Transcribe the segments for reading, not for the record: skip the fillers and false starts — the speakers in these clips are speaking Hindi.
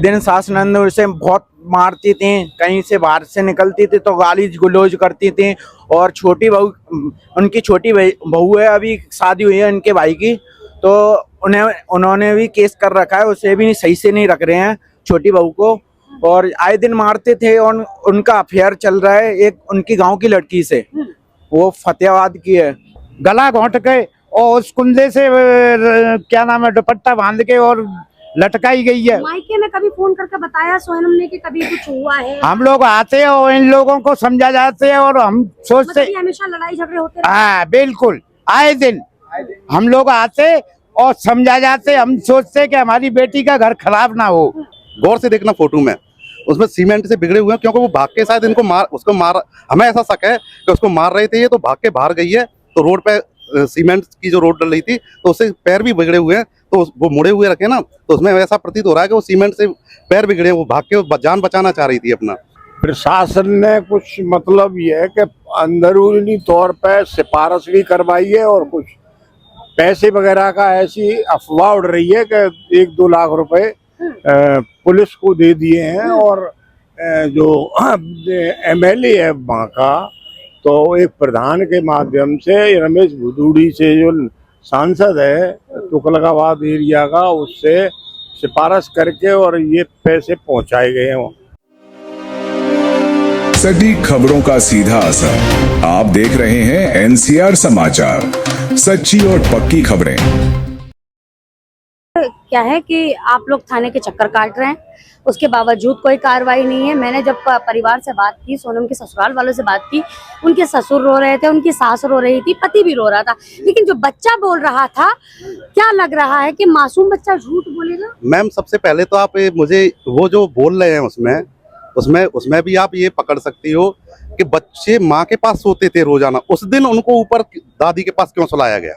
दिन सास नंद उसे बहुत मारती थी, कहीं से बाहर से निकलती थी तो गाली गलौज करती थी। और छोटी बहू, उनकी छोटी बहू है, अभी शादी हुई है उनके भाई की, तो उन्होंने भी केस कर रखा है, उसे भी सही से नहीं रख रहे हैं छोटी बहू को। और आए दिन मारते थे और उनका अफेयर चल रहा है एक उनकी गांव की लड़की से, वो फतेहाबाद की है। गला घोंट के और उस कुंदे से क्या नाम है, दुपट्टा बांध के और लटकाई गई है। मायके में कभी फोन करके बताया सोनम ने कि कभी कुछ हुआ है? हम लोग आते हैं और इन लोगों को समझा जाते हैं और हम सोचते मतलब हमेशा लड़ाई झगड़े होते रहते? हाँ बिल्कुल, आए दिन हम लोग आते और समझा जाते। हम सोचते कि हमारी बेटी का घर खराब ना हो। गौर से देखना फोटो में, उसमें सीमेंट से बिगड़े हुए हैं, क्योंकि वो भाग के शायद इनको मार हमें ऐसा शक है कि उसको मार रहे थे ये, तो भाग के बाहर गई है। तो रोड पे सीमेंट की जो रोड डल रही थी तो उससे पैर भी बिगड़े हुए हैं, तो वो मुड़े हुए रखे ना, तो उसमें ऐसा प्रतीत हो रहा है कि वो सीमेंट से पैर बिगड़े, वो भाग के जान बचाना चाह रही थी अपना। प्रशासन ने कुछ मतलब ये है कि अंदरूनी तौर पर सिफारिश भी करवाई है और कुछ पैसे वगैरह का ऐसी अफवाह उड़ रही है कि 1-2 लाख रुपए पुलिस को दे दिए हैं। और जो एमएलए है वहाँ का, तो एक प्रधान के माध्यम से रमेश भदौड़ी से जो सांसद है तुगलकाबाद एरिया का, उससे सिफारिश करके और ये पैसे पहुंचाए गए हैं। सटीक खबरों का सीधा असर। आप देख रहे हैं एनसीआर समाचार, सच्ची और पक्की खबरें। क्या है कि आप लोग थाने के चक्कर काट रहे हैं, उसके बावजूद कोई कार्रवाई नहीं है। मैंने जब परिवार से बात की, सोनम के ससुराल वालों से बात की, उनके ससुर रो रहे थे, उनकी सास रो रही थी, पति भी रो रहा था, लेकिन जो बच्चा बोल रहा था, क्या लग रहा है कि मासूम बच्चा झूठ बोलेगा? मैम सबसे पहले तो आप मुझे वो जो बोल रहे हैं उसमें भी आप ये पकड़ सकती हो कि बच्चे माँ के पास सोते थे रोजाना, उस दिन उनको ऊपर दादी के पास क्यों सुलाया गया?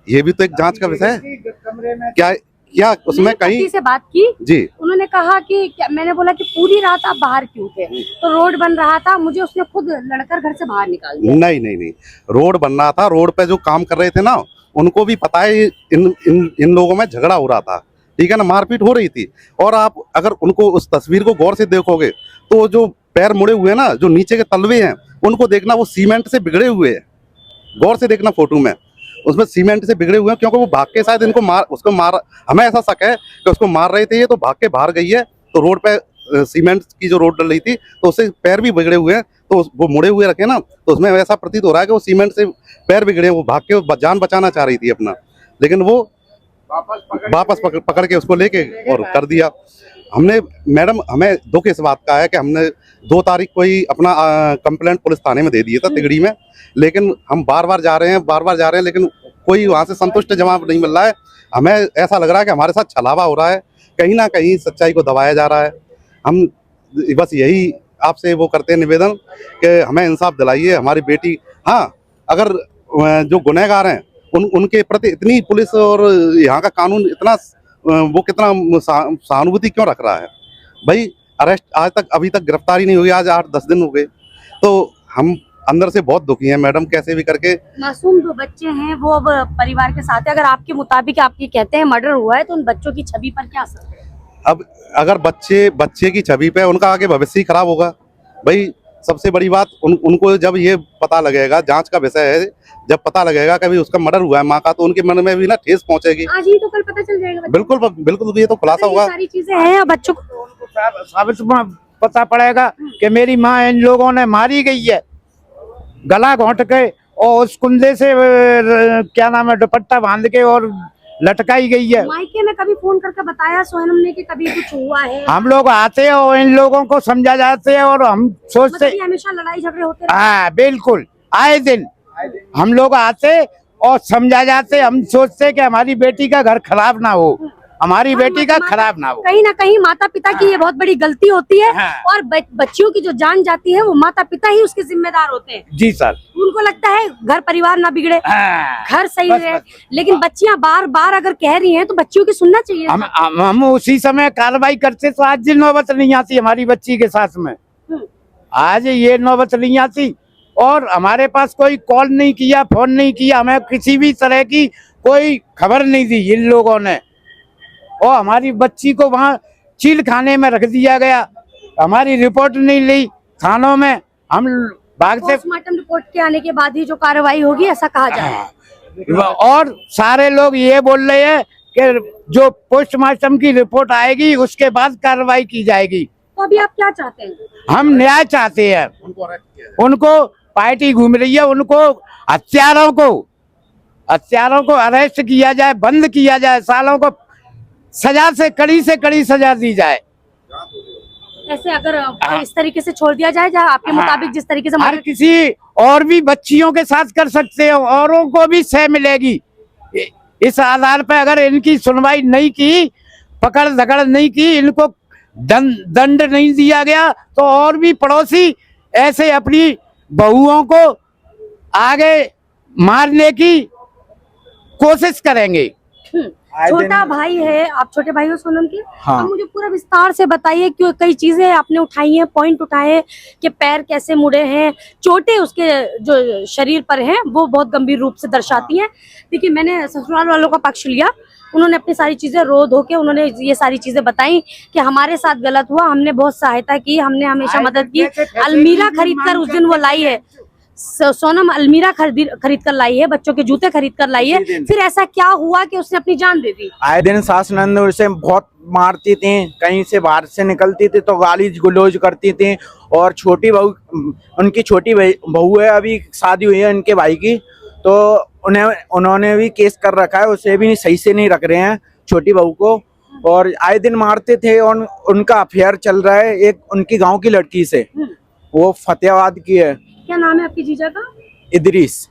ये भी तो एक जांच का विषय है। क्या उसमें कहीं से बात की जी, उन्होंने कहा कि मैंने बोला कि पूरी रात आप बाहर क्यों थे? तो रोड बन रहा था, मुझे उसने खुद लड़कर घर से बाहर निकाल दिया। नहीं, रोड बन रहा था, रोड पे जो काम कर रहे थे ना, उनको भी पता है इन लोगों में झगड़ा हो रहा था, ठीक है ना, मारपीट हो रही थी। और आप अगर उनको उस तस्वीर को गौर से देखोगे तो जो पैर मुड़े हुए हैं ना, जो नीचे के तलवे हैं, उनको देखना, वो सीमेंट से बिगड़े हुए हैं। गौर से देखना फोटो में, उसमें सीमेंट से बिगड़े हुए हैं, क्योंकि वो भाग के शायद इनको मार हमें ऐसा शक है कि उसको मार रहे थे ये, तो भाग के बाहर गई है। तो रोड पे सीमेंट की जो रोड डल रही थी तो उससे पैर भी बिगड़े हुए हैं, तो वो मुड़े हुए रखे ना, तो उसमें ऐसा प्रतीत हो रहा है कि वो सीमेंट से पैर बिगड़े, वो भाग के जान बचाना चाह रही थी अपना, लेकिन वो वापस पकड़ के उसको लेके और कर दिया। हमने मैडम, हमें दुख इस बात का है कि हमने 2 तारीख को ही अपना कंप्लेंट पुलिस थाने में दे दिया था तिगड़ी में, लेकिन हम बार बार जा रहे हैं, लेकिन कोई वहाँ से संतुष्ट जवाब नहीं मिल रहा है। हमें ऐसा लग रहा है कि हमारे साथ छलावा हो रहा है, कहीं ना कहीं सच्चाई को दबाया जा रहा है। हम बस यही आपसे वो करते हैं निवेदन कि हमें इंसाफ दिलाइए, हमारी बेटी। हाँ, अगर जो गुनहगार हैं उनके प्रति इतनी पुलिस और यहाँ का कानून इतना वो कितना सहानुभूति क्यों रख रहा है? भाई अरेस्ट आज तक अभी तक गिरफ्तारी नहीं हुई, आज 8-10 दिन हो गए, तो हम अंदर से बहुत दुखी हैं मैडम, कैसे भी करके। मासूम 2 बच्चे हैं, वो अब परिवार के साथ है। अगर आपके मुताबिक आपकी कहते हैं मर्डर हुआ है, तो उन बच्चों की छवि पर क्या असर है? अब अगर बच्चे की छवि पे उनका आगे भविष्य ही खराब होगा। भाई सबसे बड़ी बात उनको जब ये पता लगेगा, जांच का विषय है, जब पता लगेगा कि भाई उसका मर्डर हुआ है माँ का, तो उनके मन में भी ना ठेस पहुंचेगी। आज ही तो कल पता चल जाएगा। बिल्कुल ये तो खुलासा होगा। सारी चीजें हैं, बच्चों को साबित पता पड़ेगा कि मेरी माँ इन लोगों ने मारी गई है। गला घोंट के और उस कुंदे से क्या नाम है, दुपट्टा बांध के और लटकाई गई है। मायके में कभी फोन करके बताया सोनम ने कि कभी कुछ हुआ है? हम लोग आते हैं और इन लोगों को समझा जाते हैं और हम सोचते हमेशा लड़ाई झगड़े होते रहते? हाँ बिल्कुल, आए दिन हम लोग आते और समझा जाते। हम सोचते कि हमारी बेटी का घर खराब ना हो, हमारी बेटी का खराब ना हो। कहीं ना कहीं माता पिता की ये बहुत बड़ी गलती होती है। और बच्चियों की जो जान जाती है, वो माता पिता ही उसके जिम्मेदार होते हैं। जी सर, उनको लगता है घर परिवार ना बिगड़े, घर सही रहे, लेकिन बच्चियां बार बार अगर कह रही हैं तो बच्चियों की सुनना चाहिए। हम उसी समय कार्रवाई करते तो आज नौबत नहीं आती हमारी बच्ची के साथ में, आज ये नौबत नहीं आती। और हमारे पास कोई कॉल नहीं किया, फोन नहीं किया, हमें किसी भी तरह की कोई खबर नहीं दी इन लोगों ने। और हमारी बच्ची को वहाँ चील खाने में रख दिया गया, हमारी रिपोर्ट नहीं ली थानों में, हम भागते। पोस्टमार्टम रिपोर्ट के आने के बाद ही जो कार्रवाई होगी ऐसा कहा जा रहा है। और सारे लोग ये बोल रहे हैं कि जो पोस्टमार्टम की रिपोर्ट आएगी उसके बाद कार्रवाई की जाएगी। तो अभी आप क्या चाहते हैं? हम न्याय चाहते हैं। उनको पार्टी घूम रही है, उनको हत्यारों को अरेस्ट किया जाए, बंद किया जाए, सालों को सजा से कड़ी सजा दी जाए। ऐसे अगर इस तरीके से छोड़ दिया जाए, जहाँ आपके मुताबिक जिस तरीके से हर किसी और भी बच्चियों के साथ कर सकते हो, औरों को भी सह मिलेगी। इस आधार पर अगर इनकी सुनवाई नहीं की, पकड़ धकड़ नहीं की, इनको दंड नहीं दिया गया, तो और भी पड़ोसी ऐसे अपनी बहुओं को आगे मारने की कोशिश करेंगे। छोटा भाई है, आप छोटे भाई हो सोनम के। हाँ। अब मुझे पूरा विस्तार से बताइए, क्यों कई चीजें आपने उठाई हैं, पॉइंट उठाए कि पैर कैसे मुड़े हैं, चोटें उसके जो शरीर पर हैं वो बहुत गंभीर रूप से दर्शाती हैं। देखिए, मैंने ससुराल वालों का पक्ष लिया, उन्होंने अपनी सारी चीजें रो धो के उन्होंने ये सारी चीजें बताई कि हमारे साथ गलत हुआ, हमने बहुत सहायता की, हमने हमेशा मदद की। अलमीरा खरीद कर उस दिन वो लाई है, सोनम अलमीरा खरीद कर लाई है, बच्चों के जूते खरीद कर लाई है। फिर ऐसा क्या हुआ कि उसने अपनी जान दे दी? आए दिन सास नंद उसे बहुत मारती थी, कहीं से बाहर से निकलती थी तो गाली गलौज करती थी। और छोटी बहू, उनकी छोटी बहू है, अभी शादी हुई है उनके भाई की, तो उन्होंने भी केस कर रखा है, उसे भी सही से नहीं रख रहे हैं छोटी बहू को। और आए दिन मारते थे और उनका अफेयर चल रहा है एक उनकी गांव की लड़की से, वो फतेहाबाद की है। क्या नाम है आपकी जीजा का? इदरीस।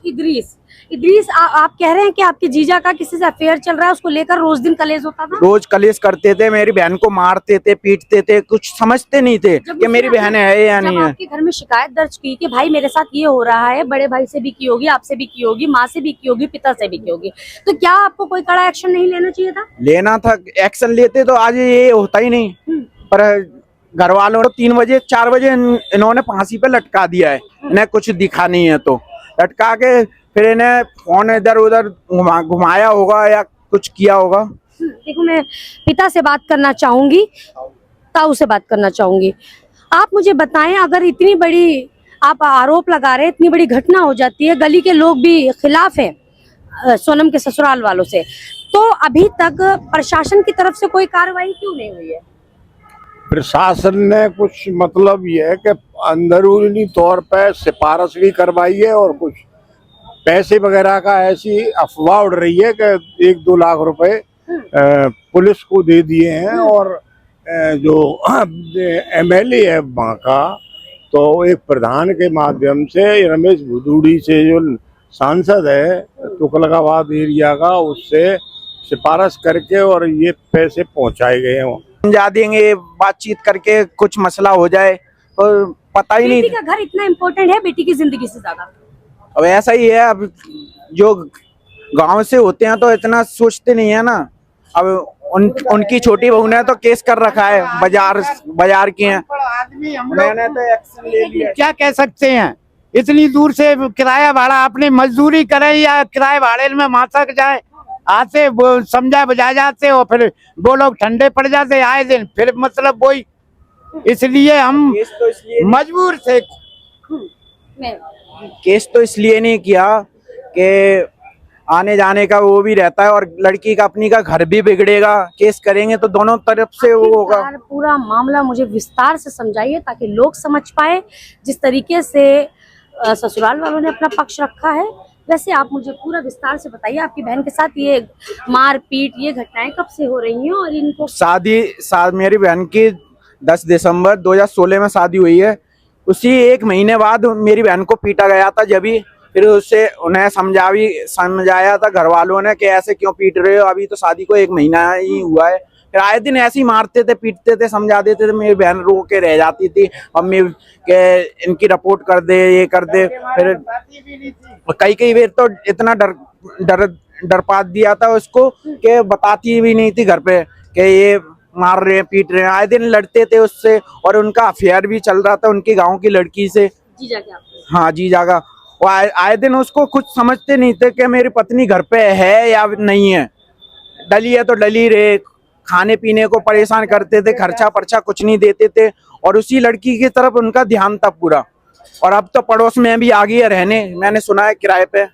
आप कह रहे हैं कि आपके जीजा का किसी से अफेयर चल रहा है, उसको लेकर रोज दिन कलेश होता था? रोज कलेश करते थे, मेरी बहन को मारते थे, पीटते थे, कुछ समझते नहीं थे कि मेरी बहन है या नहीं है। आपके घर में शिकायत दर्ज की कि भाई मेरे साथ ये हो रहा है, बड़े भाई से भी की होगी, आपसे भी की होगी, माँ से भी की होगी, पिता से भी की होगी, तो क्या आपको कोई कड़ा एक्शन नहीं लेना चाहिए था? लेना था, एक्शन लेते तो आज ये होता ही नहीं। पर घर वालों ने 3 बजे 4 बजे इन्होंने फांसी पे लटका दिया है, इन्हें कुछ दिखा नहीं है तो लटका के फिर इन्हें फोन इधर उधर घुमाया होगा या कुछ किया होगा। देखो, मैं पिता से बात करना चाहूंगी, ताऊ से बात करना चाहूंगी। आप मुझे बताएं, अगर इतनी बड़ी आप आरोप लगा रहे हैं, इतनी बड़ी घटना हो जाती है, गली के लोग भी खिलाफ हैं सोनम के ससुराल वालों से, तो अभी तक प्रशासन की तरफ से कोई कार्रवाई क्यों नहीं हुई है? प्रशासन ने कुछ मतलब ये है कि अंदरूनी तौर पे सिफारिश भी करवाई है और कुछ पैसे वगैरह का ऐसी अफवाह उड़ रही है कि 1-2 लाख रुपए पुलिस को दे दिए हैं। और जो एमएलए है वहाँ का, तो एक प्रधान के माध्यम से रमेश भदौड़ी से जो सांसद है तुगलकाबाद एरिया का, उससे सिफारिश करके और ये पैसे पहुँचाए गए हैं। समझा देंगे, बातचीत करके कुछ मसला हो जाए, और पता ही नहीं। बेटी का घर इतना इम्पोर्टेंट है बेटी की जिंदगी से ज्यादा? अब ऐसा ही है, अब जो गांव से होते हैं तो इतना सोचते नहीं है ना। अब उनकी छोटी बहू ने तो केस कर रखा है, बाजार की है, मैंने तो एक्शन ले लिया। क्या कह सकते हैं, इतनी दूर से किराया भाड़ा अपनी मजदूरी करें या किराए भाड़े में मासक जाए, आते वो समझा बजा जाते हो, फिर वो लोग ठंडे पड़ जाते आए दिन, फिर मतलब वही। इसलिए हम मजबूर थे। केस तो इसलिए नहीं किया कि आने जाने का वो भी रहता है, और लड़की का अपनी का घर भी बिगड़ेगा। केस करेंगे तो दोनों तरफ से वो होगा। पूरा मामला मुझे विस्तार से समझाइए ताकि लोग समझ पाए। जिस तरीके से ससुराल वालों ने अपना पक्ष रखा है, वैसे आप मुझे पूरा विस्तार से बताइए। आपकी बहन के साथ ये मारपीट, ये घटनाएं कब से हो रही हैं और इनको मेरी बहन की 10 दिसंबर 2016 में शादी हुई है। उसी 1 महीने बाद मेरी बहन को पीटा गया था। जब भी फिर उससे उन्हें समझाया था घर वालों ने कि ऐसे क्यों पीट रहे हो, अभी तो शादी को 1 महीना ही हुआ है। फिर आए दिन ऐसे ही मारते थे, पीटते थे, समझा देते थे। मेरी बहन रो के रह जाती थी, मम्मी के इनकी रिपोर्ट कर दे, ये कर दे। फिर कई बार तो इतना डर पात दिया था उसको कि बताती भी नहीं थी घर पे कि ये मार रहे हैं, पीट रहे हैं। आए दिन लड़ते थे उससे, और उनका अफेयर भी चल रहा था उनकी गांव की लड़की से। जीजा क्या? हाँ, जीजा का। वो आए दिन उसको कुछ समझते नहीं थे कि मेरी पत्नी घर पे है या नहीं है। डली है तो डली रहे, खाने पीने को परेशान करते थे, खर्चा पर्चा कुछ नहीं देते थे, और उसी लड़की की तरफ उनका ध्यान था पूरा। और अब तो पड़ोस में भी आ गई है रहने, मैंने सुना है किराए पे,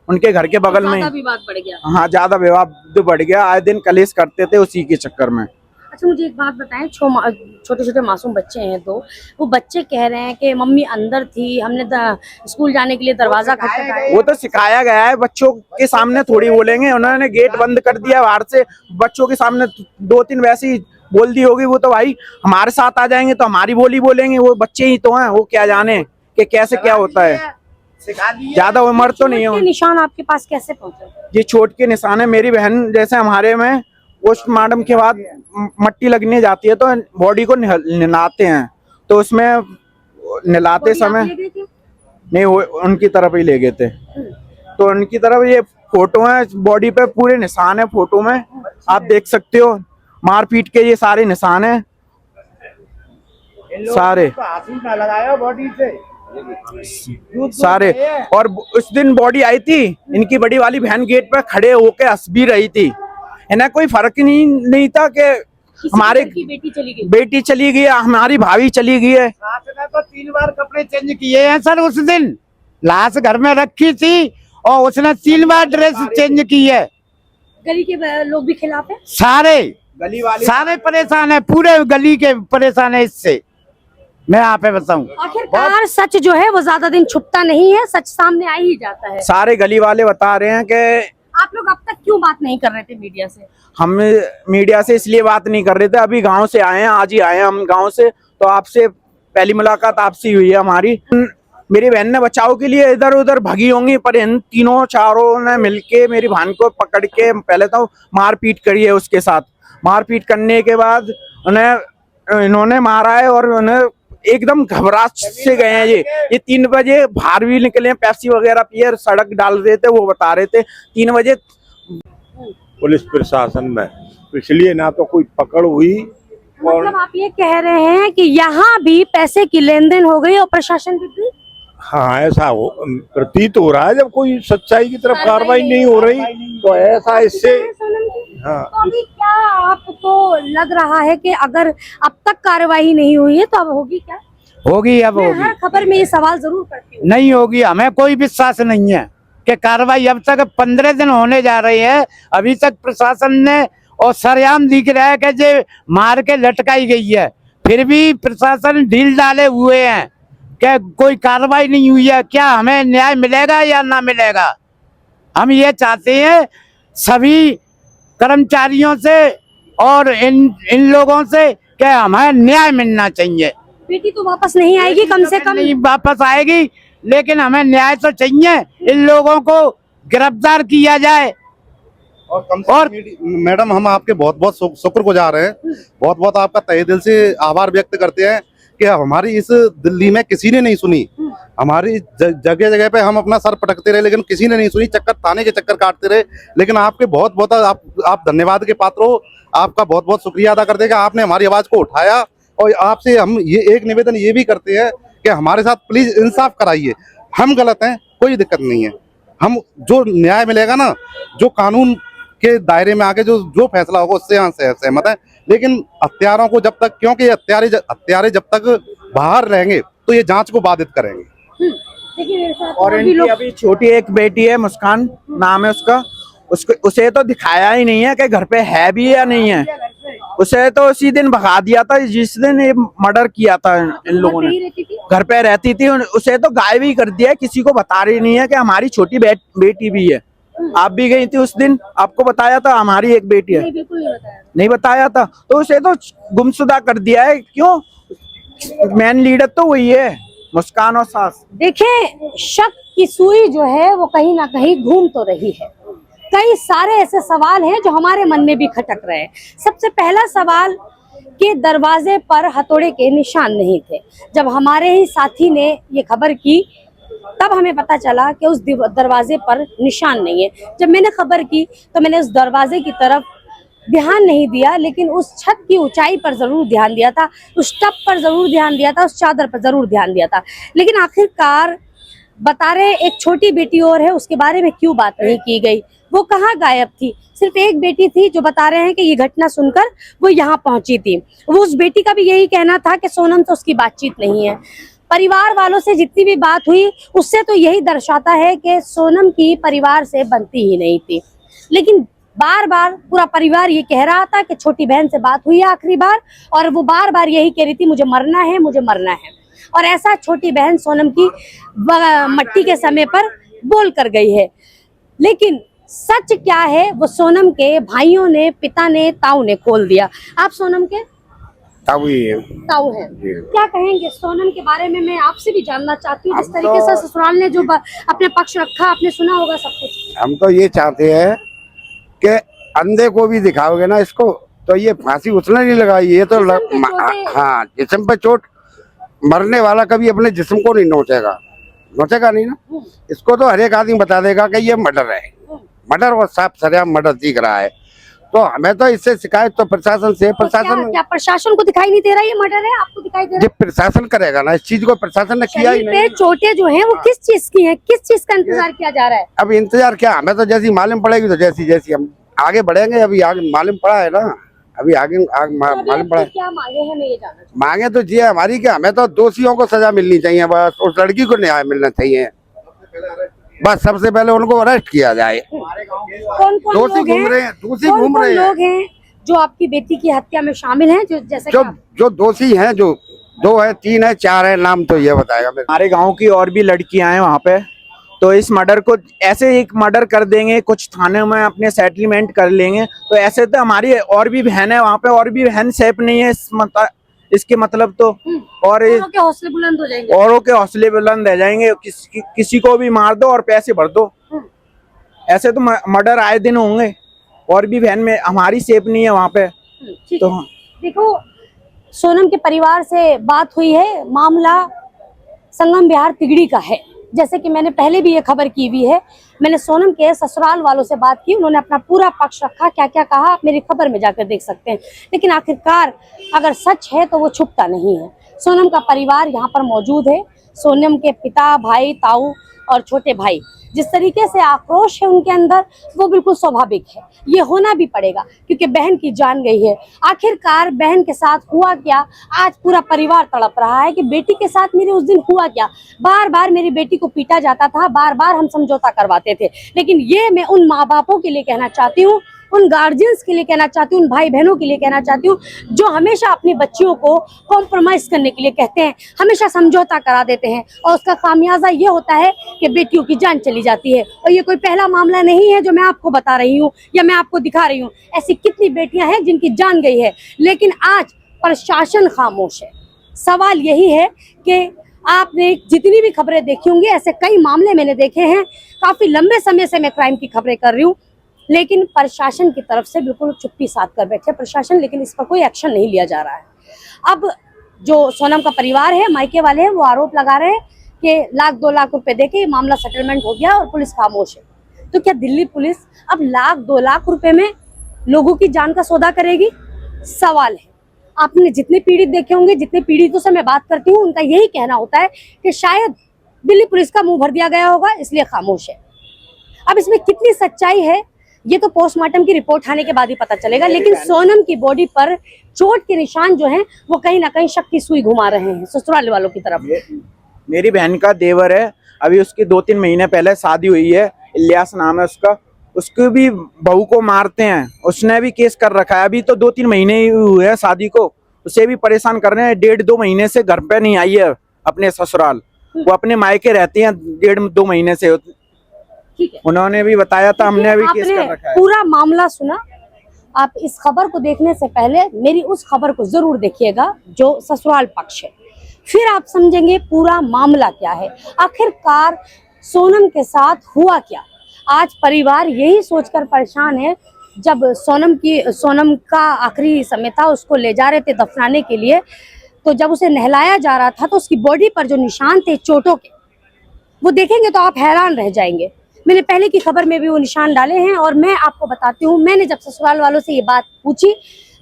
उनके घर के बगल में। ज्यादा विवाद बढ़ गया। हाँ, ज्यादा विवाद बढ़ गया, आए दिन कलेश करते थे उसी के चक्कर में। अच्छा, मुझे एक बात बताएं, छोटे छोटे मासूम बच्चे हैं दो, वो बच्चे कह रहे हैं कि मम्मी अंदर थी, हमने स्कूल जाने के लिए दरवाजा खटखटाया। वो तो सिखाया गया है, बच्चों के सामने थोड़ी बोलेंगे, उन्होंने गेट बंद कर दिया बाहर से, बच्चों के सामने 2-3 वैसी बोल दी होगी, वो तो भाई हमारे साथ आ जाएंगे तो हमारी बोली बोलेंगे, वो बच्चे ही तो हैं, वो क्या जाने कि कैसे क्या होता है, ज्यादा उम्र तो नहीं है। निशान आपके पास कैसे पहुंचे? ये चोट के निशान है, मेरी बहन जैसे हमारे में पोस्टमार्टम के बाद मट्टी लगने जाती है तो बॉडी को नहलाते हैं, तो उसमें नहलाते समय नहीं, वो उनकी तरफ ही ले गए थे, तो उनकी तरफ ये फोटो है, बॉडी पे पूरे निशान है, फोटो में आप देख सकते हो, मारपीट के ये सारे निशान है सारे बॉडी से सारे। और उस दिन बॉडी आई थी, इनकी बड़ी वाली बहन गेट पे खड़े होके हंस भी रही थी, इन्हें कोई फर्क नहीं था कि हमारे बेटी चली गई, हमारी भाभी चली गई है। तो 3 बार कपड़े चेंज किए हैं सर, उस दिन लाश घर में रखी थी और उसने 3 बार ड्रेस चेंज की है। गली के लोग भी खिलाफ है, सारे गली वाले सारे परेशान है, पूरे गली के परेशान है इससे, मैं यहाँ पे बताऊँ। आखिरकार सच जो है वो ज्यादा दिन छुपता नहीं है, सच सामने आ ही जाता है। सारे गली वाले बता रहे हैं कि आप लोग अब तक क्यों बात नहीं कर रहे थे मीडिया से? हम मीडिया से इसलिए बात नहीं कर रहे थे, अभी गांव से आए हैं, आज ही आए हैं हम गांव से, तो आपसे पहली मुलाकात आपसे हुई है हमारी। मेरी बहन ने बचाव के लिए इधर उधर भगी होंगी, पर इन तीनों चारों ने मिलके मेरी बहन को पकड़ के पहले तो मारपीट करी है, उसके साथ मारपीट करने के बाद इन्होंने मारा है, और उन्हें एकदम घबराहट से गए हैं। ये 3 बजे बाहर भी निकले, पेप्सी वगैरह पिए, सड़क डाल रहे थे, वो बता रहे थे 3 बजे। पुलिस प्रशासन में, इसलिए ना तो कोई पकड़ हुई, और मतलब आप ये कह रहे हैं कि यहाँ भी पैसे की लेन देन हो गई और प्रशासन भी? हाँ, ऐसा प्रतीत हो रहा है, जब कोई सच्चाई की तरफ कार्रवाई नहीं हो रही तो ऐसा इससे। हाँ, तो अभी क्या आपको लग रहा है कि अगर अब तक कार्रवाई नहीं हुई है तो अब होगी क्या? होगी, अब मैं होगी, हर खबर में ये सवाल जरूर करती हूँ। नहीं होगी, हमें कोई विश्वास नहीं है कि कार्रवाई, अब तक 15 दिन होने जा रहे हैं, अभी तक प्रशासन ने, और सरेआम दिख रहा है कि जे मार के लटकाई गई है, फिर भी प्रशासन ढील डाले हुए हैं कि कोई कार्रवाई नहीं हुई है। क्या हमें न्याय मिलेगा या ना मिलेगा? हम ये चाहते हैं सभी कर्मचारियों से और इन लोगों से कि हमें न्याय मिलना चाहिए। बेटी तो वापस नहीं आएगी, कम से कम नहीं वापस आएगी, लेकिन हमें न्याय तो चाहिए, इन लोगों को गिरफ्तार किया जाए। और मैडम, हम आपके बहुत बहुत शुक्रगुजार हैं, बहुत बहुत आपका तहे दिल से आभार व्यक्त करते हैं कि हमारी इस दिल्ली में किसी ने नहीं सुनी। हमारी जगह जगह पे हम अपना सर पटकते रहे, लेकिन किसी ने नहीं सुनी, चक्कर थाने के चक्कर काटते रहे, लेकिन आपके बहुत बहुत आप धन्यवाद के पात्र हो। आपका बहुत बहुत शुक्रिया अदा करते हैं कि आपने हमारी आवाज को उठाया, और आपसे हम ये एक निवेदन ये भी करते हैं कि हमारे साथ प्लीज इंसाफ कराइए। हम गलत हैं, कोई दिक्कत नहीं है, हम जो न्याय मिलेगा ना, जो कानून के दायरे में आके जो फैसला होगा उससे यहाँ सहमत है, लेकिन हत्यारों को जब तक, क्योंकि हत्यारे जब तक बाहर रहेंगे तो ये जांच को बाधित करेंगे। और इनकी अभी छोटी एक बेटी है, मुस्कान नाम है उसका, उसे तो दिखाया ही नहीं है कि घर पे है भी या नहीं है, उसे तो उसी दिन भगा दिया था जिस दिन ये मर्डर किया था इन लोगों ने, घर पे रहती थी, उसे तो गायब ही कर दिया, किसी को बता रही नहीं है कि हमारी छोटी बेटी भी है। आप भी गई थी उस दिन, आपको बताया था हमारी एक बेटी है? नहीं, बिल्कुल नहीं बताया था, तो उसे तो गुमशुदा कर दिया है। क्यों? मेन लीडर तो वही है, मुस्कान और सास। देखें, शक की सुई जो है वो कहीं ना कहीं घूम तो रही है। कई सारे ऐसे सवाल हैं जो हमारे मन में भी खटक रहे हैं। सबसे पहला सवाल कि दरवाजे पर हथौड़े के निशान नहीं थे। जब हमारे ही साथी ने ये खबर की तब हमें पता चला कि उस दरवाजे पर निशान नहीं है। जब मैंने खबर की तो मैंने उस दरवाजे की तरफ ध्यान नहीं दिया, लेकिन उस छत की ऊंचाई पर जरूर ध्यान दिया था, उस टब पर जरूर ध्यान दिया था, उस चादर पर जरूर ध्यान दिया था। लेकिन आखिरकार बता रहे एक छोटी बेटी और है, उसके बारे में क्यों बात नहीं की गई? वो कहाँ गायब थी। सिर्फ एक बेटी थी जो बता रहे हैं कि ये घटना सुनकर वो यहाँ पहुंची थी। वो उस बेटी का भी यही कहना था कि सोनम से उसकी बातचीत नहीं है। परिवार वालों से जितनी भी बात हुई उससे तो यही दर्शाता है कि सोनम की परिवार से बनती ही नहीं थी। लेकिन बार बार पूरा परिवार ये कह रहा था कि छोटी बहन से बात हुई है आखिरी बार, और वो बार बार यही कह रही थी मुझे मरना है, मुझे मरना है। और ऐसा छोटी बहन सोनम की मट्टी के समय पर बोल कर गई है। लेकिन सच क्या है वो सोनम के भाइयों ने, पिता ने, ताऊ ने खोल दिया। आप सोनम के ताऊ ही है। ताऊ है, क्या कहेंगे सोनम के बारे में? मैं आपसे भी जानना चाहती हूँ, जिस हम तरीके तो- से ससुराल ने जो अपने पक्ष रखा, आपने सुना होगा सब कुछ। हम तो ये चाहते हैं कि अंधे को भी दिखाओगे ना इसको, तो ये फांसी उसने नहीं लगाई, ये तो जिस्म पे चोटें- हाँ, जिस्म पे चोट। मरने वाला कभी अपने जिस्म को नहीं नोचेगा, नोचेगा नहीं ना। इसको तो हर एक आदमी बता देगा कि ये मर्डर है, मर्डर, और साफ सरेआम मर्डर दिख रहा है। तो हमें तो इससे शिकायत तो प्रशासन से, तो प्रशासन क्या प्रशासन को दिखाई नहीं दे रहा ये मर्डर है? आपको दिखाई दे रहा जब प्रशासन करेगा ना, इस चीज को प्रशासन ने है? किया ही शरीर नहीं। पे चोटें जो हैं वो किस चीज की हैं? किस चीज का इंतजार किया जा रहा है? अब इंतजार क्या, हमें तो जैसी मालूम पड़ेगी तो जैसी जैसी हम आगे बढ़ेंगे। अभी आगे मालूम पड़ा है ना, अभी आगे तो अभी मालूम पड़ा आपकी है। क्या मांगे हैं, मैं ये जानना चाहती मांगे तो जी हमारी क्या, हमें तो दोषियों को सजा मिलनी चाहिए, बस उस लड़की को न्याय मिलना चाहिए। बस सबसे पहले उनको अरेस्ट किया जाए। हूँ। कौन कौन दोषी लोग घूम रहे हैं? हैं, दोषी कौन घूम कौन रहे हैं। लोग हैं जो आपकी बेटी की हत्या में शामिल हैं? जो जैसे कि जो दोषी हैं, जो 2 है, 3 है, 4 है, नाम तो ये बताएगा मेरे। हमारे गांव की और भी लड़कियां हैं वहां पे, तो इस मर्डर को ऐसे एक मर्डर कर देंगे, कुछ थाने में अपने सेटलमेंट कर लेंगे, तो ऐसे तो हमारी और भी बहन है वहां पे, और भी बहन सेफ नहीं है इसके मतलब तो। और औरों के हौसले बुलंद हो जाएंगे। औरों के हौसले बुलंद रह जाएंगे, किसी को भी मार दो और पैसे भर दो। ऐसे तो मर्डर आए दिन होंगे, और भी बहन में हमारी सेफ नहीं है वहां पे। ठीक तो है। देखो, सोनम के परिवार से बात हुई है, मामला संगम बिहार तिगड़ी का है। जैसे कि मैंने पहले भी ये खबर की हुई है, मैंने सोनम के ससुराल वालों से बात की, उन्होंने अपना पूरा पक्ष रखा, क्या क्या कहा आप मेरी खबर में जाकर देख सकते हैं। लेकिन आखिरकार अगर सच है तो वो छुपता नहीं है। सोनम का परिवार यहाँ पर मौजूद है, सोनम के पिता, भाई, ताऊ और छोटे भाई। जिस तरीके से आक्रोश है उनके अंदर, वो बिल्कुल स्वाभाविक है, ये होना भी पड़ेगा क्योंकि बहन की जान गई है। आखिरकार बहन के साथ हुआ क्या, आज पूरा परिवार तड़प रहा है कि बेटी के साथ मेरे उस दिन हुआ क्या। बार बार मेरी बेटी को पीटा जाता था, बार बार हम समझौता करवाते थे। लेकिन ये मैं उन माँ बापों के लिए कहना चाहती हूँ, उन गार्जियंस के लिए कहना चाहती हूँ, उन भाई बहनों के लिए कहना चाहती हूँ जो हमेशा अपनी बच्चियों को कॉम्प्रोमाइज करने के लिए कहते हैं, हमेशा समझौता करा देते हैं, और उसका खामियाजा ये होता है कि बेटियों की जान चली जाती है। और ये कोई पहला मामला नहीं है जो मैं आपको बता रही हूँ या मैं आपको दिखा रही हूँ। ऐसी कितनी बेटियां हैं जिनकी जान गई है, लेकिन आज प्रशासन खामोश है। सवाल यही है कि आपने जितनी भी खबरें देखी होंगी, ऐसे कई मामले मैंने देखे हैं, काफी लंबे समय से मैं क्राइम की खबरें कर रही हूँ, लेकिन प्रशासन की तरफ से बिल्कुल चुप्पी साध कर बैठे प्रशासन, लेकिन इस पर कोई एक्शन नहीं लिया जा रहा है। अब जो सोनम का परिवार है, मायके वाले हैं, वो आरोप लगा रहे हैं कि 1-2 लाख रुपए देके ये मामला सेटलमेंट हो गया और पुलिस खामोश है। तो क्या दिल्ली पुलिस अब 1-2 लाख रुपए में लोगों की जान का सौदा करेगी? सवाल है। आपने जितने पीड़ित देखे होंगे, जितने पीड़ितों से मैं बात करती हूँ, उनका यही कहना होता है कि शायद दिल्ली पुलिस का मुंह भर दिया गया होगा, इसलिए खामोश है। अब इसमें कितनी सच्चाई है ये तो पोस्टमार्टम की रिपोर्ट आने के बाद ही पता चलेगा, लेकिन सोनम की बॉडी पर चोट के निशान जो हैं वो कहीं ना कहीं शक की सुई घुमा रहे हैं ससुराल वालों की तरफ। मेरी बहन का देवर है, अभी उसकी 2-3 महीने पहले शादी हुई है, इलियास नाम है उसका। उसको भी बहू को मारते हैं, उसने भी केस कर रखा है। अभी तो 2-3 महीने ही हुए हैं शादी को, उसे भी परेशान कर रहे हैं। 1.5-2 महीने से घर पे नहीं आई है अपने ससुराल, वो अपने मायके रहती हैं 1.5-2 महीने से। ठीक है, उन्होंने भी बताया था, हमने भी केस कर आपने रखा है। पूरा मामला सुना। आप इस खबर को देखने से पहले मेरी उस खबर को जरूर देखिएगा जो ससुराल पक्ष है, फिर आप समझेंगे पूरा मामला क्या है, आखिरकार सोनम के साथ हुआ क्या। आज परिवार यही सोचकर परेशान है, जब सोनम का आखिरी समय था, उसको ले जा रहे थे दफनाने के लिए, तो जब उसे नहलाया जा रहा था तो उसकी बॉडी पर जो निशान थे चोटों के, वो देखेंगे तो आप हैरान रह जाएंगे। मैंने पहले की खबर में भी वो निशान डाले हैं, और मैं आपको बताती हूँ, मैंने जब ससुराल वालों से ये बात पूछी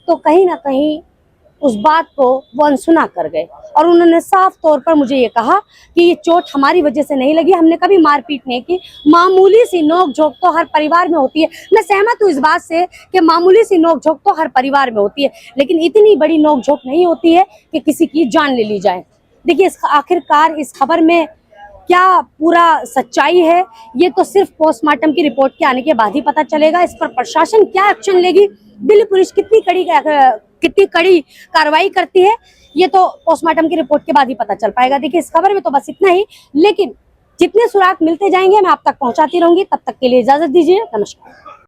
तो कहीं ना कहीं उस बात को वो अनसुना कर गए और उन्होंने साफ तौर पर मुझे ये कहा कि ये चोट हमारी वजह से नहीं लगी, हमने कभी मारपीट नहीं की, मामूली सी नोक झोंक तो हर परिवार में होती है। मैं सहमत हूँ इस बात से कि मामूली सी नोक झोंक तो हर परिवार में होती है, लेकिन इतनी बड़ी नोक झोंक नहीं होती है कि किसी की जान ले ली जाए। देखिए आखिरकार इस खबर में क्या पूरा सच्चाई है ये तो सिर्फ पोस्टमार्टम की रिपोर्ट के आने के बाद ही पता चलेगा। इस पर प्रशासन क्या एक्शन लेगी, दिल्ली पुलिस कितनी कड़ी कार्रवाई करती है, ये तो पोस्टमार्टम की रिपोर्ट के बाद ही पता चल पाएगा। देखिए इस खबर में तो बस इतना ही, लेकिन जितने सुराग मिलते जाएंगे मैं आप तक पहुंचाती रहूंगी। तब तक के लिए इजाजत दीजिए, नमस्कार।